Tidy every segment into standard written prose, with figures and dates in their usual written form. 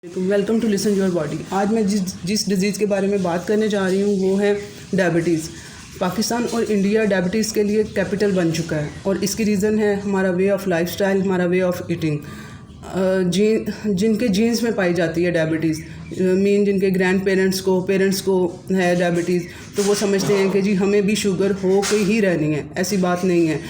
Welcome to listen your body. आज मैं जिस डिज़ीज़ के बारे में बात करने जा रही हूँ वो है डायबिटीज़। पाकिस्तान और इंडिया डायबिटीज़ के लिए कैपिटल बन चुका है और इसकी रीज़न है हमारा वे ऑफ लाइफस्टाइल, हमारा वे ऑफ ईटिंग। जिनके जीन्स में पाई जाती है डायबिटीज़, जिनके ग्रैंड पेरेंट्स को है डायबिटीज़, तो वो समझते हैं कि जी हमें भी शुगर हो के ही रहनी है। ऐसी बात नहीं है।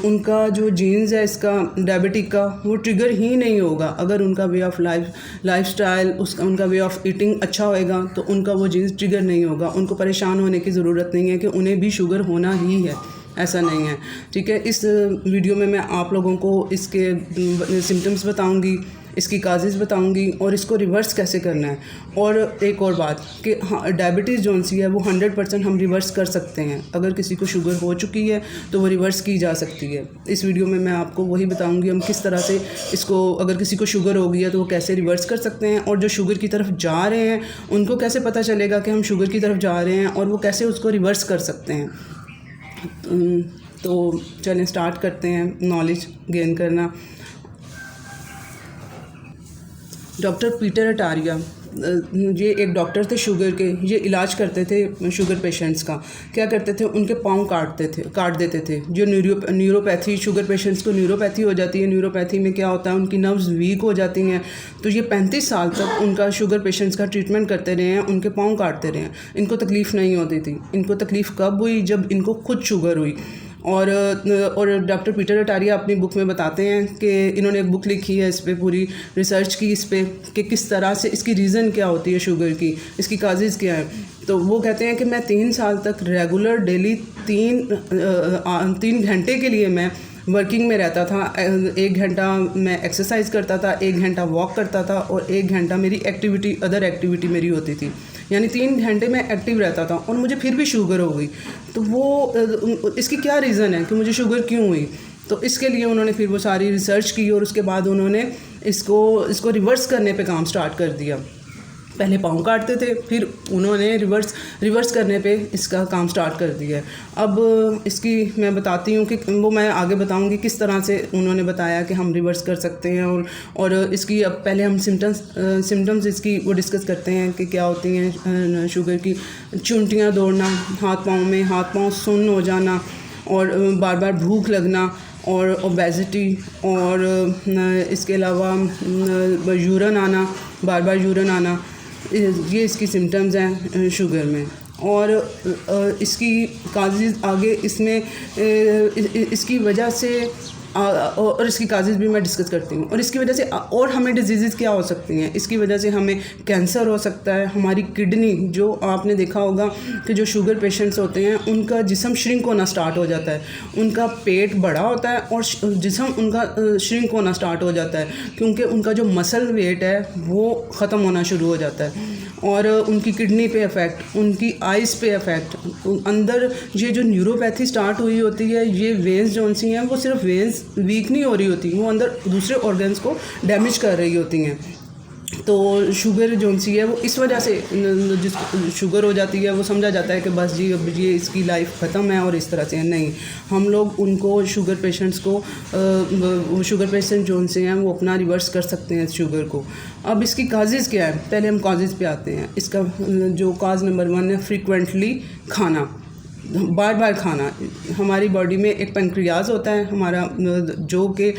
उनका जो जीन्स है इसका डायबिटिक का, वो ट्रिगर ही नहीं होगा। अगर उनका वे ऑफ लाइफस्टाइल, उनका वे ऑफ ईटिंग अच्छा होएगा तो उनका वो जीन्स ट्रिगर नहीं होगा। उनको परेशान होने की ज़रूरत नहीं है कि उन्हें भी शुगर होना ही है, ऐसा नहीं है। ठीक है, इस वीडियो में मैं आप लोगों को इसके सिम्टम्स बताऊंगी, इसकी काजेज़ बताऊंगी और इसको रिवर्स कैसे करना है। और एक और बात कि हाँ, डायबिटीज़ जो सी है वो 100% हम रिवर्स कर सकते हैं। अगर किसी को शुगर हो चुकी है तो वो रिवर्स की जा सकती है। इस वीडियो में मैं आपको वही बताऊंगी हम किस तरह से इसको, अगर किसी को शुगर हो गई है तो वो कैसे रिवर्स कर सकते हैं, और जो शुगर की तरफ जा रहे हैं उनको कैसे पता चलेगा कि हम शुगर की तरफ जा रहे हैं और वो कैसे उसको रिवर्स कर सकते हैं। तो चलें स्टार्ट करते हैं नॉलेज गेन करना। डॉक्टर पीटर अटारिया, ये एक डॉक्टर थे शुगर के। ये इलाज करते थे शुगर पेशेंट्स का। क्या करते थे, उनके पाँव काट देते थे। जो न्यूरोपैथी, शुगर पेशेंट्स को न्यूरोपैथी हो जाती है। न्यूरोपैथी में क्या होता है, उनकी नर्व्स वीक हो जाती हैं। तो ये 35 साल तक उनका शुगर पेशेंट्स का ट्रीटमेंट करते रहे हैं, उनके पाँव काटते रहे हैं। इनको तकलीफ़ नहीं होती थी। इनको तकलीफ़ कब हुई, जब इनको खुद शुगर हुई। और डॉक्टर पीटर अटारिया अपनी बुक में बताते हैं कि इन्होंने एक बुक लिखी है, इस पे पूरी रिसर्च की, इस पे कि किस तरह से इसकी रीज़न क्या होती है शुगर की, इसकी काजेज़ क्या है। तो वो कहते हैं कि मैं 3 साल तक रेगुलर डेली 3 घंटे के लिए मैं वर्किंग में रहता था। 1 घंटा मैं एक्सरसाइज करता था, 1 घंटा वॉक करता था और 1 घंटा मेरी अदर एक्टिविटी मेरी होती थी। यानी 3 घंटे में एक्टिव रहता था और मुझे फिर भी शुगर हो गई। तो वो इसकी क्या रीज़न है कि मुझे शुगर क्यों हुई। तो इसके लिए उन्होंने फिर वो सारी रिसर्च की और उसके बाद उन्होंने इसको रिवर्स करने पे काम स्टार्ट कर दिया। पहले पाँव काटते थे, फिर उन्होंने रिवर्स करने पे इसका काम स्टार्ट कर दिया। अब इसकी मैं बताती हूँ कि वो मैं आगे बताऊँगी किस तरह से उन्होंने बताया कि हम रिवर्स कर सकते हैं। और इसकी अब पहले हम सिम्टम्स इसकी वो डिस्कस करते हैं कि क्या होती हैं शुगर की। चुंटियाँ दौड़ना, हाथ पाँव सुन्न हो जाना और बार बार भूख लगना और ओबेसिटी, और इसके अलावा बार बार यूरिन आना, ये इसकी सिम्टम्स हैं शुगर में। और इसकी काजेज़ आगे इसमें इसकी वजह से और इसकी काजेज़ भी मैं डिस्कस करती हूँ। और इसकी वजह से और हमें डिजीज़ क्या हो सकती हैं। इसकी वजह से हमें कैंसर हो सकता है। हमारी किडनी, जो आपने देखा होगा कि जो शुगर पेशेंट्स होते हैं उनका जिस्म श्रिंक होना स्टार्ट हो जाता है। उनका पेट बड़ा होता है और जिस्म उनका श्रिंक होना स्टार्ट हो जाता है, क्योंकि उनका जो मसल वेट है वो ख़त्म होना शुरू हो जाता है। और उनकी किडनी पे इफ़ेक्ट, उनकी आइज़ पे इफ़ेक्ट, अंदर ये जो न्यूरोपैथी स्टार्ट हुई होती है, ये वेन्स जो सी हैं वो सिर्फ वेन्स वीक नहीं हो रही होती, वो अंदर दूसरे ऑर्गन्स को डैमेज कर रही होती हैं। तो शुगर जो सी है वो इस वजह से, जिसको शुगर हो जाती है वो समझा जाता है कि बस जी अब ये इसकी लाइफ ख़त्म है और इस तरह से नहीं। हम लोग उनको शुगर पेशेंट्स को शुगर पेशेंट जो से हैं वो अपना रिवर्स कर सकते हैं शुगर को। अब इसकी काजेज़ क्या है, पहले हम काजेज़ पे आते हैं। इसका जो काज नंबर 1 है फ्रीक्वेंटली खाना, बार बार खाना। हमारी बॉडी में एक पेनक्रियाज होता है हमारा, जो कि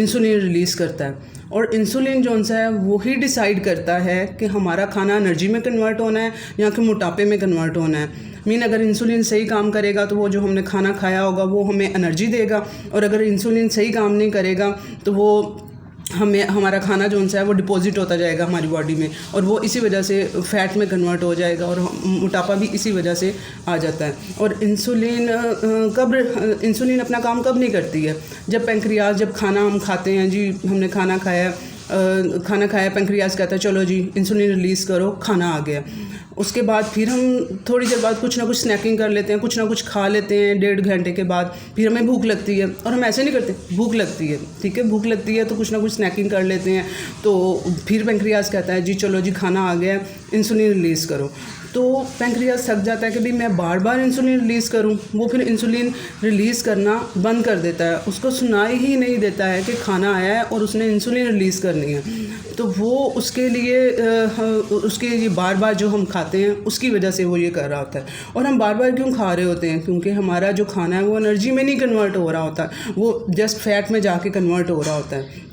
इंसुलिन रिलीज़ करता है। और इंसुलिन जो सा है वो ही डिसाइड करता है कि हमारा खाना एनर्जी में कन्वर्ट होना है या कि मोटापे में कन्वर्ट होना है। अगर इंसुलिन सही काम करेगा तो वो जो हमने खाना खाया होगा वो हमें एनर्जी देगा, और अगर इंसुलिन सही काम नहीं करेगा तो वो हमारा खाना जो है वो डिपॉजिट होता जाएगा हमारी बॉडी में, और वो इसी वजह से फ़ैट में कन्वर्ट हो जाएगा और मोटापा भी इसी वजह से आ जाता है। और इंसुलिन अपना काम कब नहीं करती है, जब पेंक्रियाज, जब खाना हम खाते हैं, जी हमने खाना खाया, पेंक्रियाज कहता है चलो जी इंसुलिन रिलीज़ करो, खाना आ गया। उसके बाद फिर हम थोड़ी देर बाद कुछ ना कुछ स्नैकिंग कर लेते हैं, कुछ ना कुछ खा लेते हैं 1.5 घंटे के बाद। फिर हमें भूख लगती है और हम ऐसे नहीं करते, भूख लगती है, ठीक है, भूख लगती है तो कुछ ना कुछ स्नैकिंग कर लेते हैं। तो फिर पेंक्रियाज कहता है जी चलो जी खाना आ गया, इंसुलिन रिलीज़ करो। तो पेंक्रियाज थक जाता है कि भाई मैं बार बार इंसुलिन रिलीज़ करूं, वो फिर इंसुलिन रिलीज़ करना बंद कर देता है, उसको सुनाई ही नहीं देता है कि खाना आया है और उसने इंसुलिन रिलीज़ करनी है। तो वो उसके लिए बार बार जो हम खाते हैं उसकी वजह से वो ये कर रहा होता है। और हम बार बार क्यों खा रहे होते हैं? क्योंकि हमारा जो खाना है वो एनर्जी में नहीं कन्वर्ट हो रहा होता, वो जस्ट फैट में जाके कन्वर्ट हो रहा होता है।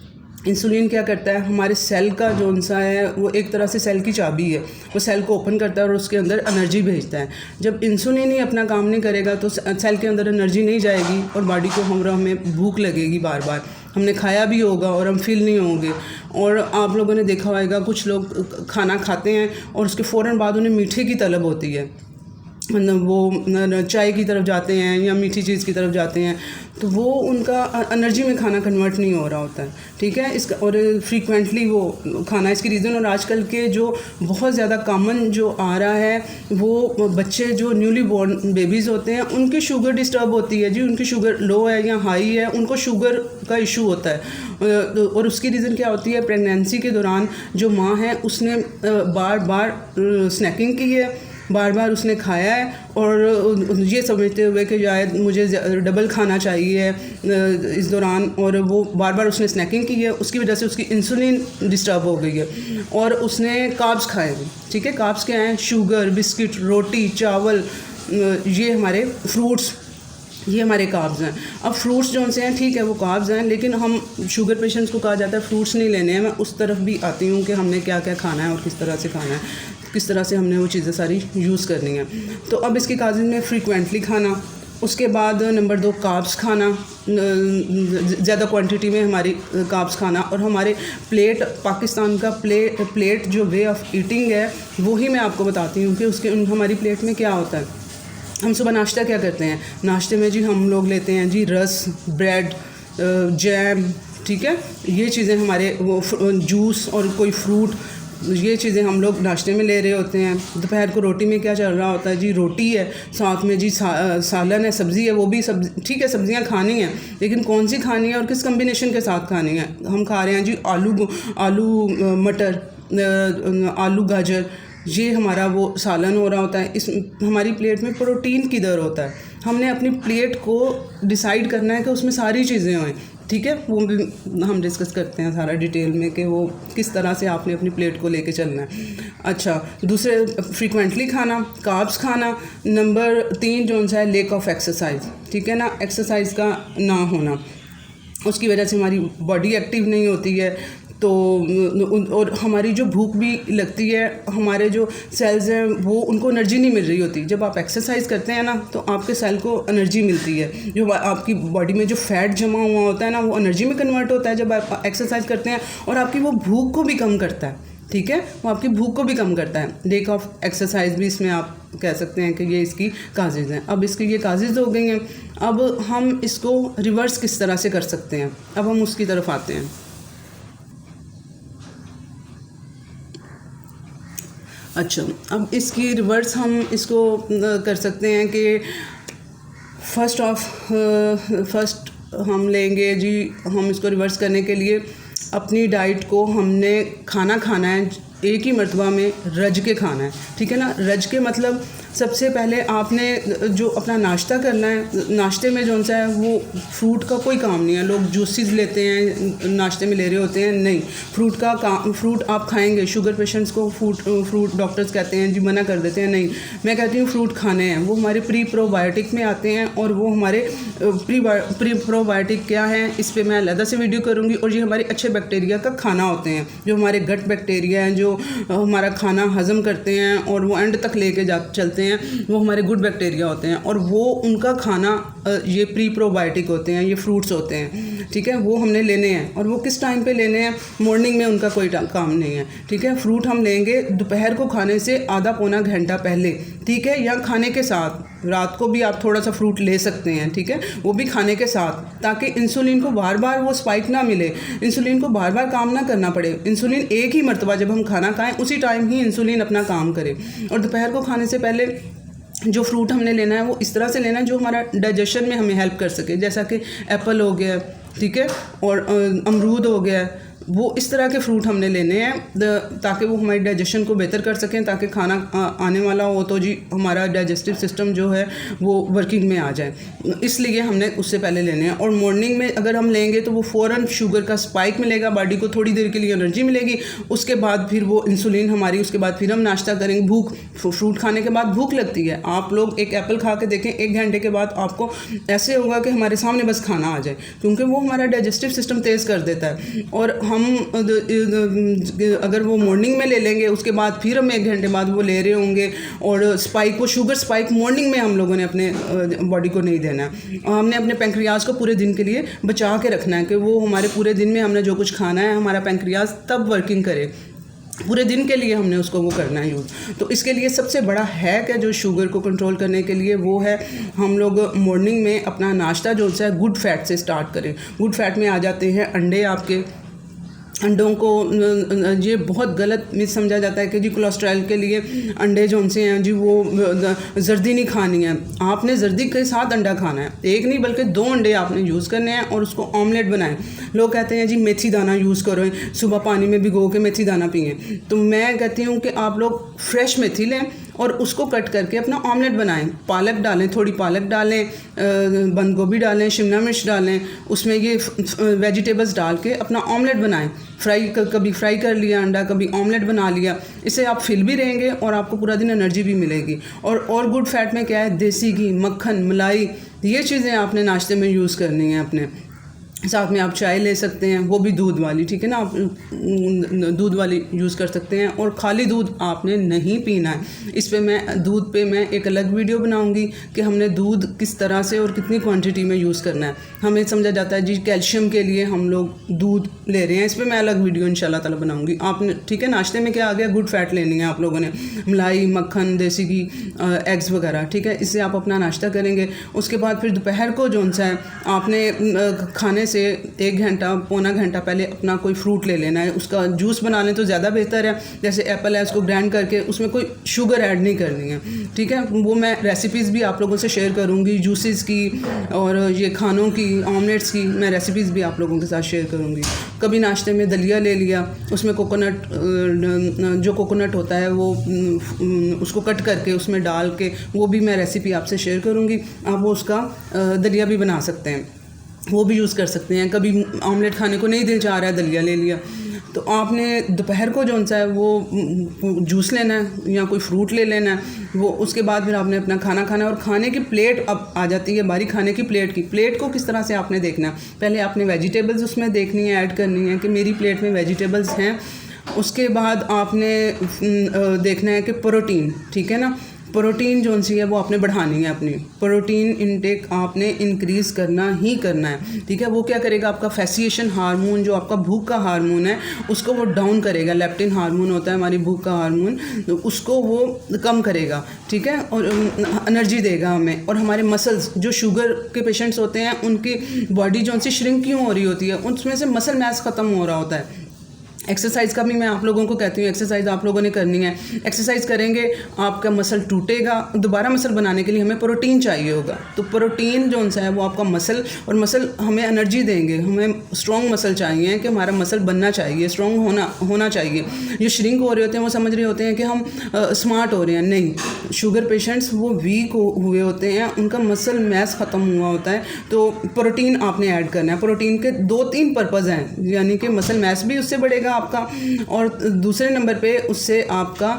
इंसुलिन क्या करता है, हमारे सेल का जो सा है वो एक तरह से सेल की चाबी है, वो सेल को ओपन करता है और उसके अंदर एनर्जी भेजता है। जब इंसुलिन ही अपना काम नहीं करेगा तो सेल के अंदर एनर्जी नहीं जाएगी और बॉडी को हमें भूख लगेगी, बार बार हमने खाया भी होगा और हम फील नहीं होंगे। और आप लोगों ने देखा होगा कुछ लोग खाना खाते हैं और उसके फ़ौरन बाद उन्हें मीठे की तलब होती है, मतलब वो चाय की तरफ जाते हैं या मीठी चीज़ की तरफ जाते हैं, तो वो उनका एनर्जी में खाना कन्वर्ट नहीं हो रहा होता है, ठीक है। इसका और फ्रीक्वेंटली वो खाना इसकी रीज़न। और आजकल के जो बहुत ज़्यादा कॉमन जो आ रहा है वो बच्चे जो न्यूली बॉर्न बेबीज़ होते हैं उनकी शुगर डिस्टर्ब होती है जी, उनकी शुगर लो है या हाई है, उनको शुगर का इशू होता है। और उसकी रीज़न क्या होती है, प्रेगनेंसी के दौरान जो माँ है उसने बार बार स्नैकिंग की है, बार बार उसने खाया है और ये समझते हुए कि शायद मुझे डबल खाना चाहिए इस दौरान, और वो बार बार उसने स्नैकिंग की है, उसकी वजह से उसकी इंसुलिन डिस्टर्ब हो गई है और उसने कार्ब्स खाए हैं, ठीक है। कार्ब्स क्या हैं, शुगर, बिस्किट, रोटी, चावल, ये हमारे फ्रूट्स, ये हमारे कार्ब्स हैं। अब फ्रूट्स जो से हैं ठीक है वो कार्ब्स हैं, लेकिन हम शुगर पेशेंट्स को कहा जाता है फ्रूट्स नहीं लेने हैं। मैं उस तरफ भी आती हूँ कि हमने क्या क्या खाना है और किस तरह से खाना है, किस तरह से हमने वो चीज़ें सारी यूज़ करनी है। तो अब इसके काज़ में फ्रीक्वेंटली खाना, उसके बाद नंबर 2 कार्ब्स खाना, ज़्यादा क्वांटिटी में हमारी कार्ब्स खाना। और हमारे प्लेट, पाकिस्तान का प्लेट जो वे ऑफ ईटिंग है वो ही मैं आपको बताती हूँ कि उसके हमारी प्लेट में क्या होता है। हम सुबह नाश्ता क्या करते हैं, नाश्ते में जी हम लोग लेते हैं जी रस, ब्रेड, जैम, ठीक है, ये चीज़ें हमारे वो जूस और कोई फ्रूट, ये चीज़ें हम लोग नाश्ते में ले रहे होते हैं। दोपहर को रोटी में क्या चल रहा होता है जी, रोटी है, साथ में जी सालन है, सब्ज़ी है, वो भी सब्ज़ी, ठीक है, सब्ज़ियाँ खानी हैं, लेकिन कौन सी खानी है और किस कम्बिनेशन के साथ खानी है। हम खा रहे हैं जी आलू मटर, आलू गाजर, ये हमारा वो सालन हो रहा होता है। इस हमारी प्लेट में प्रोटीन किधर होता है, हमने अपनी प्लेट को डिसाइड करना है कि उसमें सारी चीज़ें हों, ठीक है। वो भी हम डिस्कस करते हैं सारा डिटेल में कि वो किस तरह से आपने अपनी प्लेट को लेके चलना है। अच्छा, दूसरे फ्रीक्वेंटली खाना, कार्ब्स खाना। नंबर 3 जो है लैक ऑफ एक्सरसाइज, ठीक है ना, एक्सरसाइज का ना होना, उसकी वजह से हमारी बॉडी एक्टिव नहीं होती है, तो और हमारी जो भूख भी लगती है, हमारे जो सेल्स हैं वो उनको एनर्जी नहीं मिल रही होती। जब आप एक्सरसाइज करते हैं ना तो आपके सेल को एनर्जी मिलती है, जो आपकी बॉडी में जो फैट जमा हुआ होता है ना वो एनर्जी में कन्वर्ट होता है जब आप एक्सरसाइज करते हैं, और आपकी वो भूख को भी कम करता है, ठीक है, वो आपकी भूख को भी कम करता है। लैक ऑफ एक्सरसाइज भी इसमें आप कह सकते हैं कि ये इसकी काजेज़ हैं। अब इसकी ये काजेज़ हो गई हैं, अब हम इसको रिवर्स किस तरह से कर सकते हैं, अब हम उसकी तरफ आते हैं। अच्छा, अब इसकी रिवर्स हम इसको कर सकते हैं कि फर्स्ट हम लेंगे जी, हम इसको रिवर्स करने के लिए अपनी डाइट को हमने खाना है एक ही मर्तबा में रज के खाना है, ठीक है ना। रज के मतलब सबसे पहले आपने जो अपना नाश्ता करना है, नाश्ते में जो सा है वो फ्रूट का कोई काम नहीं है। लोग जूसेस लेते हैं नाश्ते में ले रहे होते हैं, नहीं, फ्रूट आप खाएंगे। शुगर पेशेंट्स को फ्रूट डॉक्टर्स कहते हैं जी, मना कर देते हैं, नहीं, मैं कहती हूँ फ्रूट खाने हैं। वो हमारे प्री प्रोबायोटिक में आते हैं, और वो हमारे प्री प्रोबायोटिक क्या है इस पर मैं अलग से वीडियो करूँगी। और ये हमारे अच्छे बैक्टीरिया का खाना होते हैं, जो हमारे गट बैक्टीरिया हैं, जो हमारा खाना हज़म करते हैं और वो एंड तक लेके चलते हैं, वो हमारे गुड बैक्टीरिया होते हैं, और वो उनका खाना ये प्री प्रोबायोटिक होते हैं, ये फ्रूट्स होते हैं, ठीक है, वो हमने लेने हैं। और वो किस टाइम पे लेने हैं? मॉर्निंग में उनका कोई काम नहीं है, ठीक है। फ्रूट हम लेंगे दोपहर को खाने से आधा पौना घंटा पहले, ठीक है, या खाने के साथ। रात को भी आप थोड़ा सा फ्रूट ले सकते हैं, ठीक है, वो भी खाने के साथ, ताकि इंसुलिन को बार बार वो स्पाइक ना मिले, इंसुलिन को बार बार काम ना करना पड़े। इंसुलिन एक ही मर्तबा जब हम खाना खाएं उसी टाइम ही इंसुलिन अपना काम करे। और दोपहर को खाने से पहले जो फ्रूट हमने लेना है वो इस तरह से लेना है जो हमारा डाइजेशन में हमें हेल्प कर सके, जैसा कि एप्पल हो गया, ठीक है, और अमरूद हो गया। वो इस तरह के फ्रूट हमने लेने हैं ताकि वो हमारी डाइजेशन को बेहतर कर सकें, ताकि खाना आने वाला हो तो जी हमारा डाइजेस्टिव सिस्टम जो है वो वर्किंग में आ जाए, इसलिए हमने उससे पहले लेने हैं। और मॉर्निंग में अगर हम लेंगे तो वो फ़ौरन शुगर का स्पाइक मिलेगा, बॉडी को थोड़ी देर के लिए एनर्जी मिलेगी, उसके बाद फिर वो इंसुलिन हमारी, उसके बाद फिर हम नाश्ता करेंगे। भूख, फ्रूट खाने के बाद भूख लगती है। आप लोग एक एप्पल खा के देखें, 1 घंटे के बाद आपको ऐसे होगा कि हमारे सामने बस खाना आ जाए, क्योंकि वो हमारा डाइजेस्टिव सिस्टम तेज़ कर देता है। और हम अगर वो मॉर्निंग में ले लेंगे, उसके बाद फिर हम 1 घंटे बाद वो ले रहे होंगे, और स्पाइक, वो शुगर स्पाइक मॉर्निंग में हम लोगों ने अपने बॉडी को नहीं देना है। हमने अपने पैंक्रियाज को पूरे दिन के लिए बचा के रखना है कि वो हमारे पूरे दिन में हमने जो कुछ खाना है हमारा पैंक्रियाज तब वर्किंग करे, पूरे दिन के लिए हमने उसको वो करना है यूज़। तो इसके लिए सबसे बड़ा हैक है जो शुगर को कंट्रोल करने के लिए, वो है हम लोग मॉर्निंग में अपना नाश्ता जो है गुड फैट से स्टार्ट करें। गुड फैट में आ जाते हैं अंडे। आपके अंडों को ये बहुत गलत मिस समझा जाता है कि जी कोलेस्ट्रॉल के लिए अंडे जो से हैं जी वो जर्दी नहीं खानी है। आपने जर्दी के साथ अंडा खाना है, एक नहीं बल्कि 2 अंडे आपने यूज़ करने हैं और उसको ऑमलेट बनाएं। लोग कहते हैं जी मेथी दाना यूज़ करो, सुबह पानी में भिगो के मेथी दाना पिएं। तो मैं कहती हूँ कि आप लोग फ्रेश मेथी लें और उसको कट करके अपना ऑमलेट बनाएं। पालक डालें, थोड़ी पालक डालें, बंद गोभी डालें, शिमला मिर्च डालें, उसमें ये वेजिटेबल्स डाल के अपना ऑमलेट बनाएं। कभी फ्राई कर लिया अंडा, कभी ऑमलेट बना लिया। इससे आप फिल भी रहेंगे और आपको पूरा दिन एनर्जी भी मिलेगी। और गुड फैट में क्या है? देसी घी, मक्खन, मलाई, ये चीज़ें आपने नाश्ते में यूज़ करनी है अपने। साथ में आप चाय ले सकते हैं, वो भी दूध वाली, ठीक है ना, आप दूध वाली यूज़ कर सकते हैं। और खाली दूध आपने नहीं पीना है। इस पे मैं दूध पे मैं एक अलग वीडियो बनाऊंगी कि हमने दूध किस तरह से और कितनी क्वांटिटी में यूज़ करना है। हमें समझा जाता है जी कैल्शियम के लिए हम लोग दूध ले रहे हैं, इस पर मैं अलग वीडियो इंशाल्लाह ताला बनाऊँगी। आपने, ठीक है, नाश्ते में क्या आ गया? गुड फैट लेनी है आप लोगों ने, मलाई, मक्खन, देसी घी, एग्स वगैरह, ठीक है। इससे आप अपना नाश्ता करेंगे। उसके बाद फिर दोपहर को जो सा है आपने खाने से 1 घंटा पौना घंटा पहले अपना कोई फ्रूट ले लेना है। उसका जूस बना लें तो ज़्यादा बेहतर है। जैसे एप्पल है, उसको ग्राइंड करके उसमें कोई शुगर ऐड नहीं करनी है, ठीक है। वो मैं रेसिपीज़ भी आप लोगों से शेयर करूँगी, जूसेस की और ये खानों की, ऑमलेट्स की मैं रेसिपीज़ भी आप लोगों के साथ शेयर करूँगी। कभी नाश्ते में दलिया ले लिया, उसमें कोकोनट, जो कोकोनट होता है वो उसको कट करके उसमें डाल के, वो भी मैं रेसिपी आपसे शेयर करूँगी। आप वो उसका दलिया भी बना सकते हैं, वो भी यूज़ कर सकते हैं। कभी ऑमलेट खाने को नहीं दिल चाह रहा है, दलिया ले लिया, तो आपने दोपहर को जो सा है वो जूस लेना है या कोई फ्रूट ले लेना है। वो उसके बाद फिर आपने अपना खाना खाना है। और खाने की प्लेट अब आ जाती है बारी खाने की प्लेट की। प्लेट को किस तरह से आपने देखना है? पहले आपने वेजिटेबल्स उसमें देखनी है, ऐड करनी है कि मेरी प्लेट में वेजिटेबल्स हैं। उसके बाद आपने देखना है कि प्रोटीन, ठीक है ना, प्रोटीन जो सी है वो आपने बढ़ानी है। अपनी प्रोटीन इनटेक आपने इंक्रीज़ करना ही करना है, ठीक है। वो क्या करेगा? आपका फैसिएशन हार्मोन, जो आपका भूख का हार्मोन है, उसको वो डाउन करेगा। लेप्टिन हार्मोन होता है हमारी भूख का हार्मोन, तो उसको वो कम करेगा, ठीक है, और एनर्जी देगा हमें। और हमारे मसल्स, जो शुगर के पेशेंट्स होते हैं, उनकी बॉडी जो सी श्रिंक क्यों हो रही होती है? उसमें से मसल मैस ख़त्म हो रहा होता है। एक्सरसाइज का भी मैं आप लोगों को कहती हूँ, एक्सरसाइज आप लोगों ने करनी है। एक्सरसाइज करेंगे, आपका मसल टूटेगा। दोबारा मसल बनाने के लिए हमें प्रोटीन चाहिए होगा। तो प्रोटीन जो सा है वो आपका मसल, और मसल हमें एनर्जी देंगे। हमें स्ट्रॉन्ग मसल चाहिए कि हमारा मसल बनना चाहिए, स्ट्रॉन्ग होना चाहिए। जो श्रिंक हो रहे होते हैं वो समझ रहे होते हैं कि हम स्मार्ट हो रहे हैं। नहीं, शुगर पेशेंट्स वो वीक हुए होते हैं, उनका मसल मैस ख़त्म हुआ होता है। तो प्रोटीन आपने ऐड करना है। प्रोटीन के 2-3 पर्पज़ हैं, यानी कि मसल मैस भी उससे बढ़ेगा आपका, और दूसरे नंबर पे उससे आपका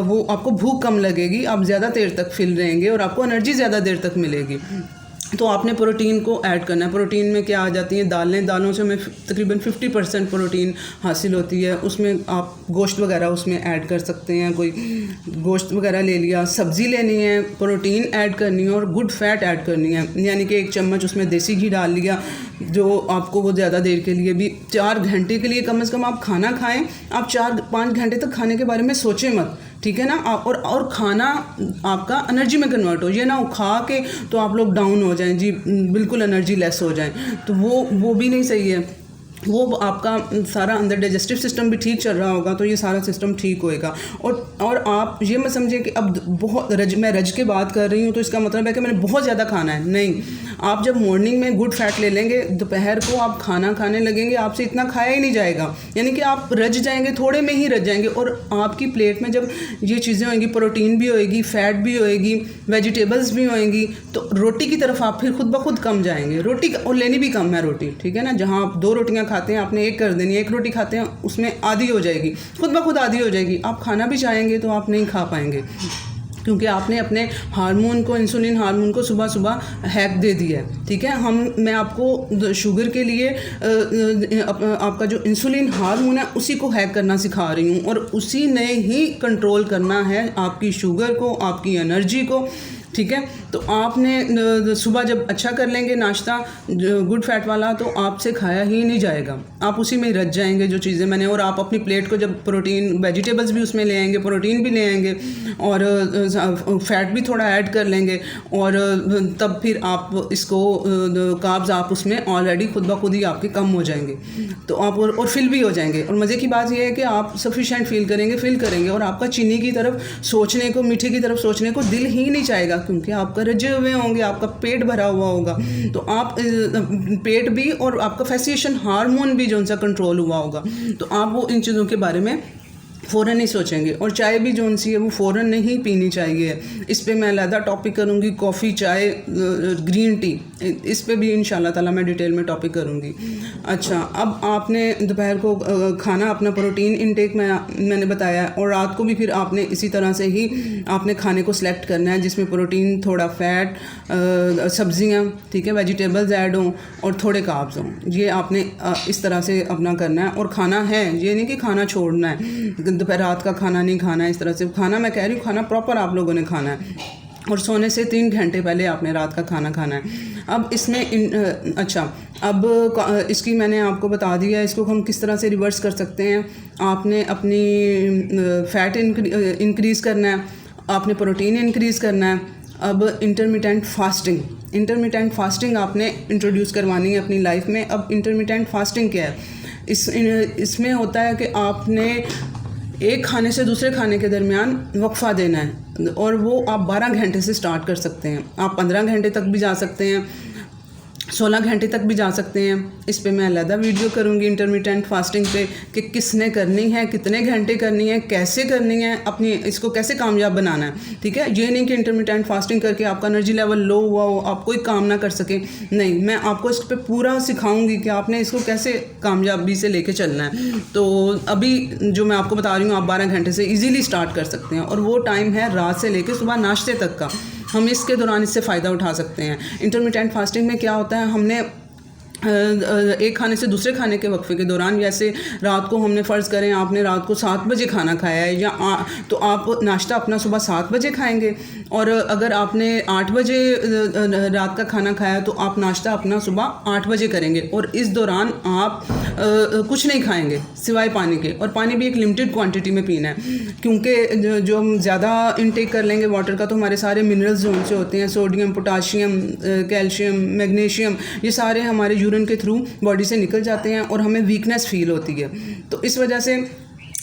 वो आपको भूख कम लगेगी, आप ज़्यादा देर तक फिल रहेंगे और आपको एनर्जी ज़्यादा देर तक मिलेगी। तो आपने प्रोटीन को ऐड करना है। प्रोटीन में क्या आ जाती हैं दालें, दालों से हमें तकरीबन 50% प्रोटीन हासिल होती है। उसमें आप गोश्त वगैरह उसमें ऐड कर सकते हैं, कोई गोश्त वगैरह ले लिया, सब्ज़ी लेनी है, प्रोटीन ऐड करनी है और गुड फैट ऐड करनी है, यानी कि 1 चम्मच उसमें देसी घी डाल लिया, जो आपको वो ज़्यादा देर के लिए भी 4 घंटे के लिए कम से कम आप खाना खाएँ। आप 4-5 घंटे तक खाने के बारे में सोचें मत, ठीक है ना। और खाना आपका एनर्जी में कन्वर्ट हो, ये ना खा के तो आप लोग डाउन हो जाएं जी, बिल्कुल एनर्जी लेस हो जाएं, तो वो भी नहीं सही है। वो आपका सारा अंदर डाइजेस्टिव सिस्टम भी ठीक चल रहा होगा तो ये सारा सिस्टम ठीक होएगा। और आप ये मत समझिए कि अब बहुत मैं रज के बात कर रही हूँ तो इसका मतलब है कि मैंने बहुत ज़्यादा खाना है, नहीं। आप जब मॉर्निंग में गुड फैट ले लेंगे, दोपहर को आप खाना खाने लगेंगे, आपसे इतना खाया ही नहीं जाएगा, यानी कि आप रज जाएंगे, थोड़े में ही रज जाएंगे। और आपकी प्लेट में जब ये चीज़ें होंगी, प्रोटीन भी होएगी, फैट भी होएगी, वेजिटेबल्स भी होएंगी, तो रोटी की तरफ आप फिर खुद ब खुद कम जाएंगे। रोटी और लेनी भी कम है रोटी, ठीक है ना। जहाँ आप 2 रोटियाँ खाते हैं आपने 1 कर देनी है, 1 रोटी खाते हैं उसमें आधी हो जाएगी, खुद ब खुद आधी हो जाएगी। आप खाना भी चाहेंगे तो आप नहीं खा पाएंगे, क्योंकि आपने अपने हार्मोन को, इंसुलिन हार्मोन को सुबह सुबह हैक दे दिया है, ठीक है। मैं आपको शुगर के लिए आपका जो इंसुलिन हार्मोन है उसी को हैक करना सिखा रही हूँ, और उसी ने ही कंट्रोल करना है आपकी शुगर को, आपकी एनर्जी को, ठीक है। तो आपने सुबह जब अच्छा कर लेंगे नाश्ता गुड फैट वाला, तो आपसे खाया ही नहीं जाएगा, आप उसी में ही रच जाएंगे जो चीज़ें मैंने। और आप अपनी प्लेट को जब प्रोटीन, वेजिटेबल्स भी उसमें ले आएंगे, प्रोटीन भी ले आएंगे और फैट भी थोड़ा ऐड कर लेंगे, और तब फिर आप इसको कार्ब्स आप उसमें ऑलरेडी खुद ब खुद ही आपके कम हो जाएंगे, तो आप और फिल भी हो जाएंगे। और मज़े की बात यह है कि आप सफिशेंट फील करेंगे और आपका चीनी की तरफ सोचने को, मीठे की तरफ सोचने को दिल ही नहीं चाहेगा, क्योंकि आपका रजे हुए होंगे, आपका पेट भरा हुआ होगा, तो आप पेट भी और आपका फैसिएशन हार्मोन भी जो सा कंट्रोल हुआ होगा, तो आप वो इन चीज़ों के बारे में फ़ौरन नहीं सोचेंगे। और चाय भी जो सी है वो फ़ौरन नहीं पीनी चाहिए। इस पे मैं अलग टॉपिक करूँगी, कॉफ़ी, चाय, ग्रीन टी, इस पे भी इंशाल्लाह ताला मैं डिटेल में टॉपिक करूँगी। अच्छा, अब आपने दोपहर को खाना, अपना प्रोटीन इनटेक मैंने बताया, और रात को भी फिर आपने इसी तरह से ही आपने खाने को सिलेक्ट करना है, जिसमें प्रोटीन, थोड़ा फैट, सब्जियाँ, ठीक है, वेजिटेबल्स ऐड हों और थोड़े कार्ब्स हों। ये आपने इस तरह से अपना करना है। और खाना है, ये नहीं कि खाना छोड़ना है, दोपहर रात का खाना नहीं खाना है, इस तरह से खाना, मैं कह रही हूँ खाना प्रॉपर आप लोगों ने खाना है, और सोने से 3 घंटे पहले आपने रात का खाना खाना है। अब इसमें अच्छा, अब इसकी मैंने आपको बता दिया, इसको हम किस तरह से रिवर्स कर सकते हैं। आपने अपनी फ़ैट इंक्रीज़ करना है, आपने प्रोटीन इंक्रीज़ करना है। अब इंटरमिटेंट फास्टिंग आपने इंट्रोड्यूस करवानी है अपनी लाइफ में। अब इंटरमिटेंट फास्टिंग क्या है? इसमें होता है कि आपने एक खाने से दूसरे खाने के दरमियान वक्फ़ा देना है, और वो आप 12 घंटे से स्टार्ट कर सकते हैं। आप 15 घंटे तक भी जा सकते हैं, 16 घंटे तक भी जा सकते हैं। इस पे मैं अलग वीडियो करूँगी इंटरमिटेंट फास्टिंग पे, कि किसने करनी है, कितने घंटे करनी है, कैसे करनी है, अपनी इसको कैसे कामयाब बनाना है, ठीक है। ये नहीं कि इंटरमिटेंट फास्टिंग करके आपका एनर्जी लेवल लो हुआ हो, आप कोई काम ना कर सके, नहीं। मैं आपको इस पर पूरा सिखाऊंगी कि आपने इसको कैसे कामयाबी से लेके चलना है। तो अभी जो मैं आपको बता रही हूँ, आप 12 घंटे से ईजीली स्टार्ट कर सकते हैं, और वो टाइम है रात से लेकर सुबह नाश्ते तक का। हम इसके दौरान इससे फ़ायदा उठा सकते हैं। इंटरमिटेंट फास्टिंग में क्या होता है, हमने एक खाने से दूसरे खाने के वक्फे के दौरान, जैसे रात को हमने फ़र्ज़ करें आपने रात को 7 बजे खाना खाया है, या तो आप नाश्ता अपना सुबह 7 बजे खाएंगे, और अगर आपने 8 बजे रात का खाना खाया तो आप नाश्ता अपना सुबह 8 बजे करेंगे, और इस दौरान आप कुछ नहीं खाएंगे सिवाय पानी के, और पानी भी एक लिमिटेड क्वांटिटी में पीना है, क्योंकि जो हम ज़्यादा इनटेक कर लेंगे वाटर का तो हमारे सारे मिनरल्स जो उनसे होते हैं, सोडियम, पोटाशियम, कैल्शियम, मैग्नीशियम, ये सारे हमारे यूरिन के थ्रू बॉडी से निकल जाते हैं और हमें वीकनेस फील होती है। तो इस वजह से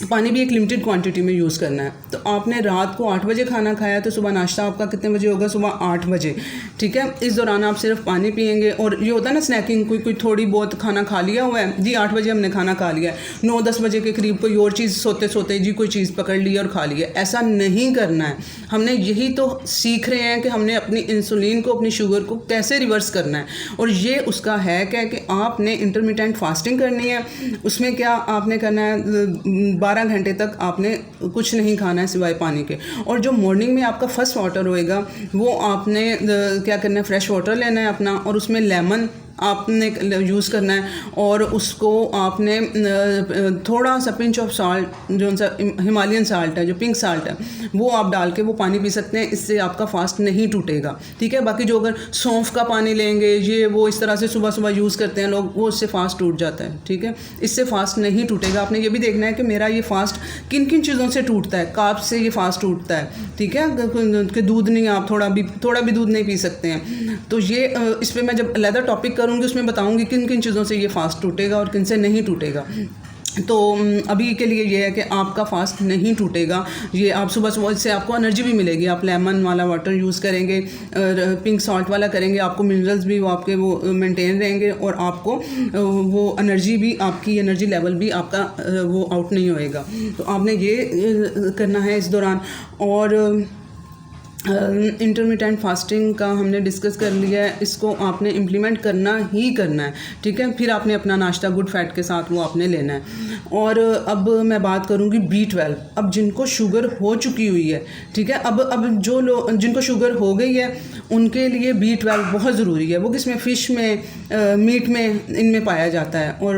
पानी भी एक लिमिटेड क्वांटिटी में यूज़ करना है। तो आपने रात को 8 बजे खाना खाया तो सुबह नाश्ता आपका कितने बजे होगा? सुबह 8 बजे, ठीक है। इस दौरान आप सिर्फ पानी पिएंगे, और ये होता है ना स्नैकिंग, कोई थोड़ी बहुत खाना खा लिया हुआ है जी, 8 बजे हमने खाना खा लिया है, 9-10 बजे के करीब कोई और चीज़ सोते सोते जी कोई चीज़ पकड़ ली और खा लिया, ऐसा नहीं करना है। हमने यही तो सीख रहे हैं कि हमने अपनी इंसुलिन को, अपनी शुगर को कैसे रिवर्स करना है, और ये उसका हैक है कि आपने इंटरमिटेंट फास्टिंग करनी है। उसमें क्या आपने करना है, 12 घंटे तक आपने कुछ नहीं खाना है सिवाय पानी के। और जो मॉर्निंग में आपका फर्स्ट वाटर होएगा वो आपने क्या करना है, फ्रेश वाटर लेना है अपना, और उसमें लेमन आपने यूज़ करना है, और उसको आपने थोड़ा सा पिंच ऑफ साल्ट, जो सा हिमालयन साल्ट है, जो पिंक साल्ट है, वो आप डाल के वो पानी पी सकते हैं। इससे आपका फास्ट नहीं टूटेगा, ठीक है। बाकी जो अगर सौंफ का पानी लेंगे, ये वो इस तरह से सुबह सुबह यूज़ करते हैं लोग, वो इससे फास्ट टूट जाता है, ठीक है। इससे फास्ट नहीं टूटेगा। आपने ये भी देखना है कि मेरा ये फास्ट किन किन चीज़ों से टूटता है। कार्ब से ये फास्ट टूटता है, ठीक है, कि दूध नहीं, आप थोड़ा भी दूध नहीं पी सकते हैं। तो ये इस पर मैं जब अलग टॉपिक करूँगी उसमें बताऊँगी किन किन चीज़ों से ये फास्ट टूटेगा और किन से नहीं टूटेगा। तो अभी के लिए ये है कि आपका फास्ट नहीं टूटेगा। ये आप सुबह सुबह इससे आपको एनर्जी भी मिलेगी। आप लेमन वाला वाटर यूज़ करेंगे, पिंक सॉल्ट वाला करेंगे, आपको मिनरल्स भी वो आपके वो मेंटेन रहेंगे, और आपको वो एनर्जी भी, आपकी एनर्जी लेवल भी आपका वो आउट नहीं होएगा। तो आपने ये करना है इस दौरान। और इंटरमिटेंट फास्टिंग का हमने डिस्कस कर लिया है, इसको आपने इम्प्लीमेंट करना ही करना है, ठीक है। फिर आपने अपना नाश्ता गुड फैट के साथ वो आपने लेना है। और अब मैं बात करूँगी B12। अब जिनको शुगर हो चुकी हुई है, ठीक है, अब जो लोग जिनको शुगर हो गई है उनके लिए B12 बहुत ज़रूरी है। वो किसमें, फ़िश में, मीट में, इनमें पाया जाता है। और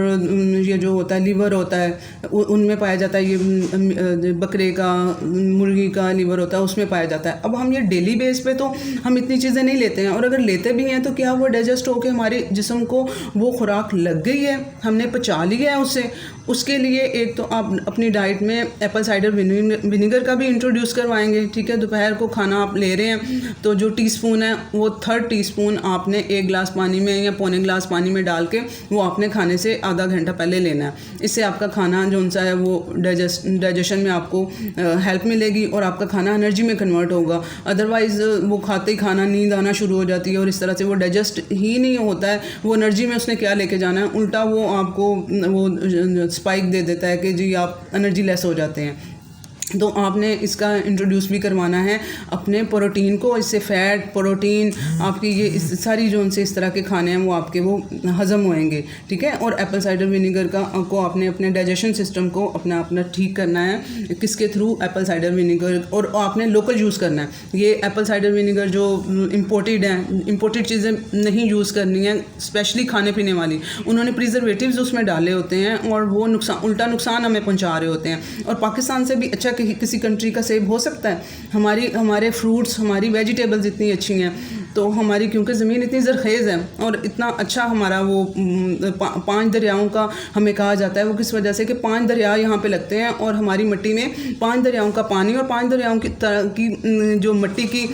ये जो होता है लीवर होता है उनमें पाया जाता है, ये बकरे का, मुर्गी का लीवर होता है उसमें पाया जाता है। अब हम डेली बेस पे तो हम इतनी चीज़ें नहीं लेते हैं, और अगर लेते भी हैं तो क्या वो डाइजेस्ट होकर हमारे जिस्म को वो खुराक लग गई है, हमने पचा लिया है उससे। उसके लिए एक तो आप अपनी डाइट में एप्पल साइडर विनीगर का भी इंट्रोड्यूस करवाएंगे, ठीक है। दोपहर को खाना आप ले रहे हैं तो जो टीस्पून है वो 3 टीस्पून आपने 1 गिलास पानी में या पौने गिलास पानी में डाल के वो आपने खाने से आधा घंटा पहले लेना है। इससे आपका खाना जो सा है वो डाइजेशन में आपको हेल्प मिलेगी, और आपका खाना एनर्जी में कन्वर्ट होगा। अदरवाइज़ वो खाते ही खाना नींद आना शुरू हो जाती है, और इस तरह से वो डाइजेस्ट ही नहीं होता है। वो एनर्जी में उसने क्या लेके जाना है, उल्टा वो आपको वो स्पाइक दे देता है कि जी आप एनर्जी लेस हो जाते हैं। तो आपने इसका इंट्रोड्यूस भी करवाना है अपने प्रोटीन को। इससे फ़ैट, प्रोटीन, आपकी ये इस सारी जो उनसे इस तरह के खाने हैं वो आपके वो हज़म होएंगे, ठीक है। और एप्पल साइडर विनीगर को आपने अपने डाइजेशन सिस्टम को अपना ठीक करना है। किसके थ्रू, एप्पल साइडर विनीगर। और आपने लोकल यूज़ करना है। ये एप्पल साइडर विनीगर जो इम्पोर्टेड हैं, इम्पोर्टेड चीज़ें नहीं यूज़ करनी है, स्पेशली खाने पीने वाली। उन्होंने प्रिजर्वेटिव्स उसमें डाले होते हैं, और वो उल्टा नुकसान हमें पहुँचा रहे होते हैं। और पाकिस्तान से भी अच्छा किसी कंट्री का सेब हो सकता है? हमारे फ्रूट्स, हमारी वेजिटेबल्स इतनी अच्छी हैं, तो हमारी क्योंकि ज़मीन इतनी ज़रख़ेज़ है और इतना अच्छा हमारा वो 5 दरियाओं का हमें कहा जाता है। वो किस वजह से कि 5 दरिया यहाँ पे लगते हैं, और हमारी मिट्टी में 5 दरियाओं का पानी और 5 दरियाओं की जो मिट्टी की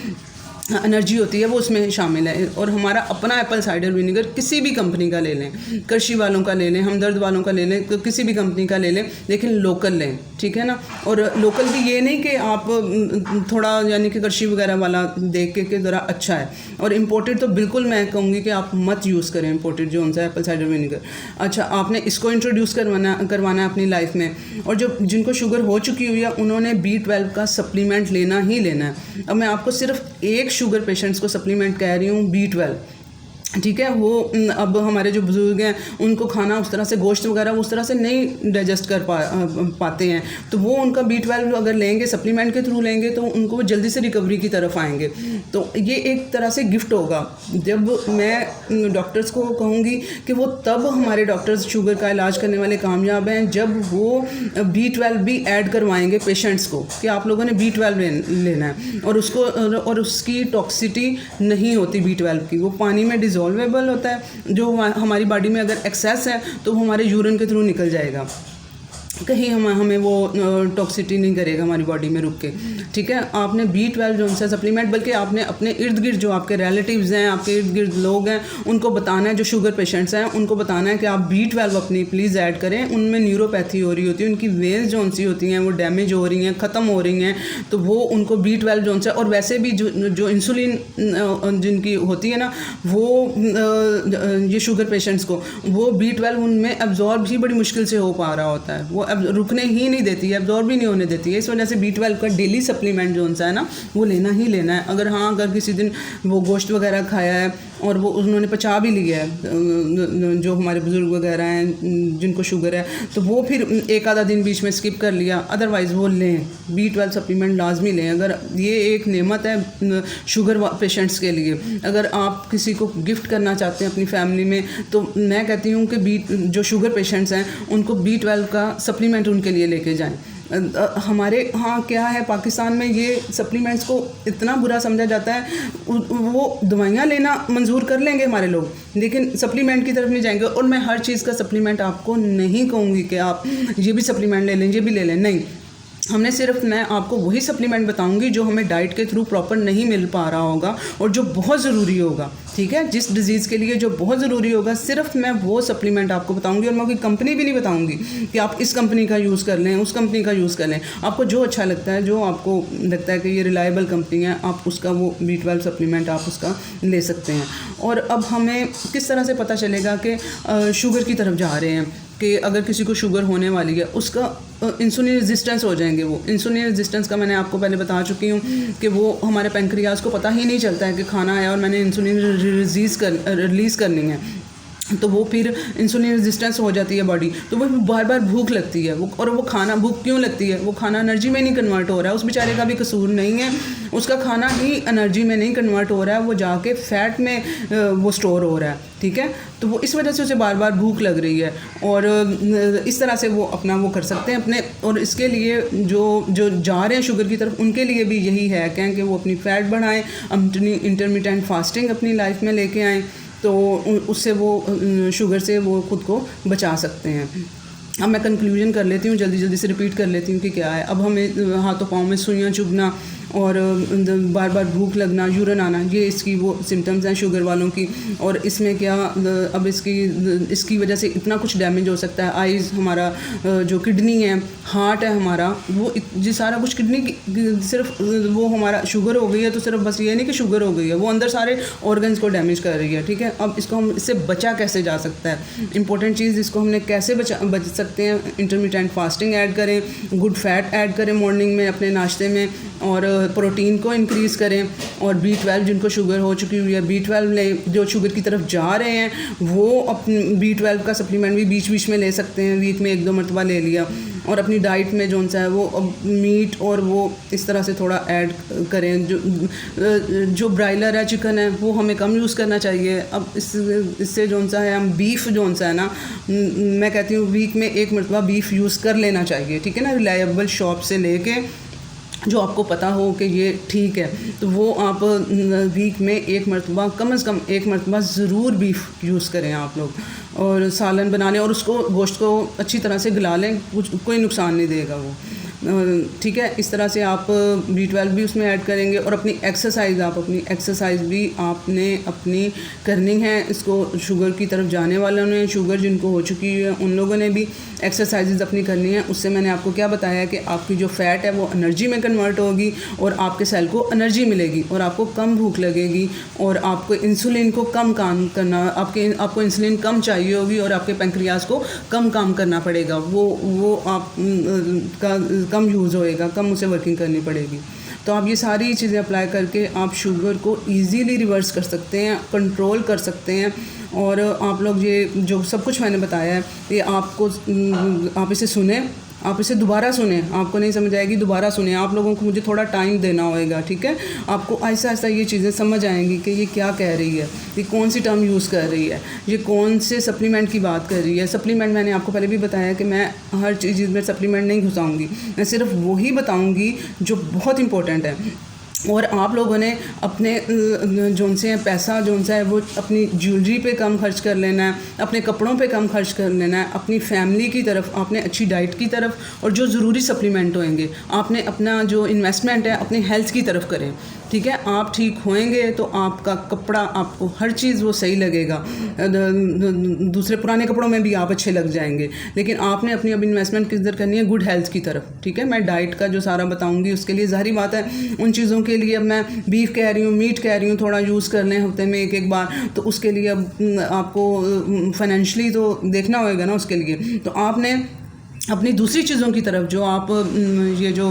एनर्जी होती है वो उसमें शामिल है। और हमारा अपना एप्पल साइडर विनीगर किसी भी कंपनी का ले लें, कृषि वालों का ले लें, हमदर्द वालों का ले लें, तो किसी भी कंपनी का ले लें, लेकिन लोकल लें, ठीक है ना। और लोकल भी ये नहीं कि आप थोड़ा यानी कि कृषि वगैरह वाला देख के ज़रा अच्छा है। और इम्पोर्टेड तो बिल्कुल मैं कहूँगी कि आप मत यूज़ करें इम्पोर्टेड जो उनसे एप्पल साइडर विनीगर। अच्छा, आपने इसको इंट्रोड्यूस करवाना है अपनी लाइफ में। और जो जिनको शुगर हो चुकी हुई है उन्होंने B12 का सप्लीमेंट लेना ही लेना है। अब मैं आपको सिर्फ एक शुगर पेशेंट्स को सप्लीमेंट कह रही हूँ, B12, ठीक है। वो अब हमारे जो बुज़ुर्ग हैं उनको खाना उस तरह से, गोश्त वगैरह उस तरह से नहीं डाइजेस्ट कर पाते हैं, तो वो उनका B12 अगर लेंगे, सप्लीमेंट के थ्रू लेंगे, तो उनको वो जल्दी से रिकवरी की तरफ आएंगे। तो ये एक तरह से गिफ्ट होगा। जब मैं डॉक्टर्स को कहूँगी कि वो तब हमारे डॉक्टर्स शुगर का इलाज करने वाले कामयाब हैं जब वो B12 भी ऐड करवाएंगे पेशेंट्स को, कि आप लोगों ने B12 लेना है। और उसकी टॉक्सिटी नहीं होती B12 की, वो पानी में डिज़ोल्वेबल होता है। जो हमारी बॉडी में अगर एक्सेस है तो वो हमारे यूरिन के थ्रू निकल जाएगा, कहीं हमें वो टॉक्सिटी नहीं करेगा हमारी बॉडी में रुक के, ठीक है। आपने B12 जो उनसे सप्लीमेंट, बल्कि आपने अपने इर्द गिर्द जो आपके रिलेटिव्स हैं, आपके इर्द गिर्द लोग हैं, उनको बताना है, जो शुगर पेशेंट्स हैं उनको बताना है कि आप B12 अपनी प्लीज़ ऐड करें। उनमें न्यूरोपैथी हो रही होती है, उनकी वेन्स जो उनसी होती हैं वो डैमेज हो रही हैं, ख़त्म हो रही हैं, तो वो उनको B12 जो उनसे, और वैसे भी जो इंसुलिन जिनकी होती है ना, वो ये शुगर पेशेंट्स को वो B12 उनमें एब्जॉर्ब ही बड़ी मुश्किल से हो पा रहा होता है, वो अब रुकने ही नहीं देती है, एब्जॉर्ब भी नहीं होने देती है। इस वजह से B12 का डेली सप्लीमेंट जो उनसा है ना वो लेना ही लेना है। अगर किसी दिन वो गोश्त वगैरह खाया है और वो उन्होंने पचा भी लिया है, जो हमारे बुज़ुर्ग वगैरह हैं जिनको शुगर है, तो वो फिर एक आधा दिन बीच में स्किप कर लिया, अदरवाइज़ वो लें, B12 सप्लीमेंट लाजमी लें। अगर ये एक नेमत है शुगर पेशेंट्स के लिए, अगर आप किसी को गिफ्ट करना चाहते हैं अपनी फैमिली में, तो मैं कहती हूँ कि जो शुगर पेशेंट्स हैं उनको B12 का सप्लीमेंट उनके लिए लेके जाएं। हमारे यहाँ क्या है, पाकिस्तान में ये सप्लीमेंट्स को इतना बुरा समझा जाता है, वो दवाइयाँ लेना मंजूर कर लेंगे हमारे लोग, लेकिन सप्लीमेंट की तरफ नहीं जाएंगे। और मैं हर चीज़ का सप्लीमेंट आपको नहीं कहूँगी कि आप ये भी सप्लीमेंट ले लें, ये भी ले लें, नहीं। मैं आपको वही सप्लीमेंट बताऊंगी जो हमें डाइट के थ्रू प्रॉपर नहीं मिल पा रहा होगा और जो बहुत ज़रूरी होगा, ठीक है। जिस डिज़ीज़ के लिए जो बहुत ज़रूरी होगा, सिर्फ मैं वो सप्लीमेंट आपको बताऊंगी। और मैं कोई कंपनी भी नहीं बताऊंगी कि आप इस कंपनी का यूज़ कर लें, उस कंपनी का यूज़ कर लें। आपको जो अच्छा लगता है, जो आपको लगता है कि ये रिलायबल कंपनी है, आप उसका वो B12 सप्लीमेंट आप उसका ले सकते हैं। और अब हमें किस तरह से पता चलेगा कि शुगर की तरफ जा रहे हैं, कि अगर किसी को शुगर होने वाली है, उसका इंसुलिन रेजिस्टेंस हो जाएंगे। वो इंसुलिन रेजिस्टेंस का मैंने आपको पहले बता चुकी हूँ कि वो हमारे पैंक्रियाज को पता ही नहीं चलता है कि खाना आया और मैंने इंसुलिन रिलीज़ करनी है, तो वो फिर इंसुलिन रेजिस्टेंस हो जाती है बॉडी, तो वो बार बार भूख लगती है। और वो खाना, भूख क्यों लगती है, वो खाना एनर्जी में नहीं कन्वर्ट हो रहा है। उस बेचारे का भी कसूर नहीं है, उसका खाना ही एनर्जी में नहीं कन्वर्ट हो रहा है, वो जाके फैट में वो स्टोर हो रहा है, ठीक है। तो वो इस वजह से उसे बार बार भूख लग रही है, और इस तरह से वो अपना वो कर सकते हैं अपने। और इसके लिए जो जा रहे हैं शुगर की तरफ, उनके लिए भी यही है कि वो अपनी फ़ैट बढ़ाएं, अपनी इंटरमिटेंट फास्टिंग अपनी लाइफ में लेके आएँ, तो उससे वो शुगर से वो खुद को बचा सकते हैं। अब मैं कंक्लूजन कर लेती हूँ, जल्दी से रिपीट कर लेती हूँ कि क्या है। अब हमें हाथों पाँव में सुइयाँ चुभना और बार बार भूख लगना, यूरिन आना, ये इसकी वो सिम्टम्स हैं शुगर वालों की। और इसमें क्या, अब इसकी वजह से इतना कुछ डैमेज हो सकता है। आइज़, हमारा जो किडनी है, हार्ट है हमारा, वो ये सारा कुछ किडनी की सिर्फ वो हमारा शुगर हो गई है, तो सिर्फ बस ये नहीं कि शुगर हो गई है, वो अंदर सारे ऑर्गन्स को डैमेज कर रही है, ठीक है। अब इसको हम इससे बचा कैसे जा सकता है, इंपॉर्टेंट चीज़, इसको हमने कैसे बच सकते हैं। इंटरमिटेंट फास्टिंग ऐड करें, गुड फैट ऐड करें मॉर्निंग में अपने नाश्ते में, और प्रोटीन को इंक्रीज़ करें, और B12 जिनको शुगर हो चुकी हुई है B12 लें। जो शुगर की तरफ जा रहे हैं वो अपने B12 का सप्लीमेंट भी बीच बीच में ले सकते हैं, वीक में 1-2 मरतबा ले लिया। और अपनी डाइट में जो सा है वो मीट और वो इस तरह से थोड़ा ऐड करें। जो ब्रायलर है, चिकन है, वो हमें कम यूज़ करना चाहिए। अब इससे जो सा है, हम बीफ जो सा है ना, मैं कहती हूँ वीक में 1 मरतबा बीफ यूज़ कर लेना चाहिए, ठीक है ना। रिलायबल शॉप से लेके जो आपको पता हो कि ये ठीक है, तो वो आप वीक में 1 मरतबा, कम से कम 1 मरतबा ज़रूर बीफ यूज़ करें आप लोग। और सालन बना लें और उसको, गोश्त को अच्छी तरह से गला लें, कोई नुकसान नहीं देगा वो, ठीक है। इस तरह से आप B12 भी उसमें ऐड करेंगे। और अपनी एक्सरसाइज भी आपने अपनी करनी है। इसको शुगर की तरफ जाने वालों ने, शुगर जिनको हो चुकी है, उन लोगों ने भी एक्सरसाइजेज अपनी करनी है। उससे मैंने आपको क्या बताया कि आपकी जो फ़ैट है वो एनर्जी में कन्वर्ट होगी और आपके सेल को एनर्जी मिलेगी और आपको कम भूख लगेगी और आपको इंसुलिन को कम काम करना, आपको इंसुलिन कम चाहिए होगी और आपके पैंक्रियाज को कम काम करना पड़ेगा। वो आप का कम यूज़ होएगा, कम उसे वर्किंग करनी पड़ेगी। तो आप ये सारी चीज़ें अप्लाई करके आप शुगर को इजीली रिवर्स कर सकते हैं, कंट्रोल कर सकते हैं। और आप लोग ये जो सब कुछ मैंने बताया है, ये आप इसे सुने, आप इसे दोबारा सुने, आपको नहीं समझ आएगी, दोबारा सुने। आप लोगों को मुझे थोड़ा टाइम देना होएगा, ठीक है। आपको ऐसा ऐसा ये चीज़ें समझ आएंगी कि ये क्या कह रही है, ये कौन सी टर्म यूज़ कर रही है, ये कौन से सप्लीमेंट की बात कर रही है। सप्लीमेंट मैंने आपको पहले भी बताया कि मैं हर चीज़ में सप्लीमेंट नहीं घुसाऊँगी, मैं सिर्फ वही बताऊँगी जो बहुत इंपॉर्टेंट है। और आप लोगों ने अपने जोन से पैसा जोन सा है वो अपनी ज्वेलरी पे कम खर्च कर लेना है, अपने कपड़ों पे कम खर्च कर लेना है, अपनी फैमिली की तरफ, आपने अच्छी डाइट की तरफ और जो ज़रूरी सप्लीमेंट होंगे, आपने अपना जो इन्वेस्टमेंट है अपनी हेल्थ की तरफ करें, ठीक है। आप ठीक होएंगे तो आपका कपड़ा, आपको हर चीज़ वो सही लगेगा, दूसरे पुराने कपड़ों में भी आप अच्छे लग जाएंगे। लेकिन आपने अपनी अब इन्वेस्टमेंट किधर करनी है, गुड हेल्थ की तरफ, ठीक है। मैं डाइट का जो सारा बताऊंगी उसके लिए ज़ाहिर बात है उन चीज़ों के लिए अब मैं बीफ कह रही हूँ, मीट कह रही हूँ, थोड़ा यूज़ कर लें हफ्ते में एक बार, तो उसके लिए अब आपको फाइनेंशियली तो देखना होगा ना, उसके लिए तो आपने अपनी दूसरी चीज़ों की तरफ जो आप ये जो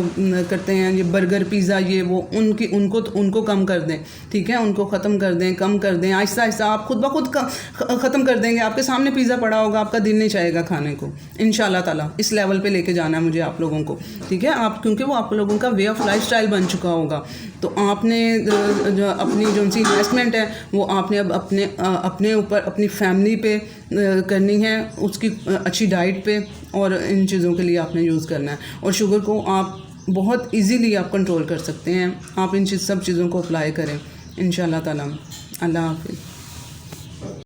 करते हैं, ये बर्गर पिज़्ज़ा ये वो, उनको कम कर दें, ठीक है, उनको ख़त्म कर दें, कम कर दें। आहिस्ता आहिस्ता आप खुद ब खुद ख़त्म कर देंगे। आपके सामने पिज़्ज़ा पड़ा होगा, आपका दिल नहीं चाहेगा खाने को, इंशाल्लाह ताला। इस लेवल पे लेके जाना है मुझे आप लोगों को, ठीक है। आप क्योंकि वो आप लोगों का वे ऑफ लाइफस्टाइल बन चुका होगा, तो आपने जो अपनी जो सी इन्वेस्टमेंट है वो आपने अब अपने ऊपर, अपनी फैमिली पे करनी है, उसकी अच्छी डाइट पे, और इन चीज़ों के लिए आपने यूज़ करना है। और शुगर को आप बहुत इजीली आप कंट्रोल कर सकते हैं। आप इन सब चीज़ों को अप्लाई करें इंशाल्लाह ताला। अल्लाह हाफ़िज़।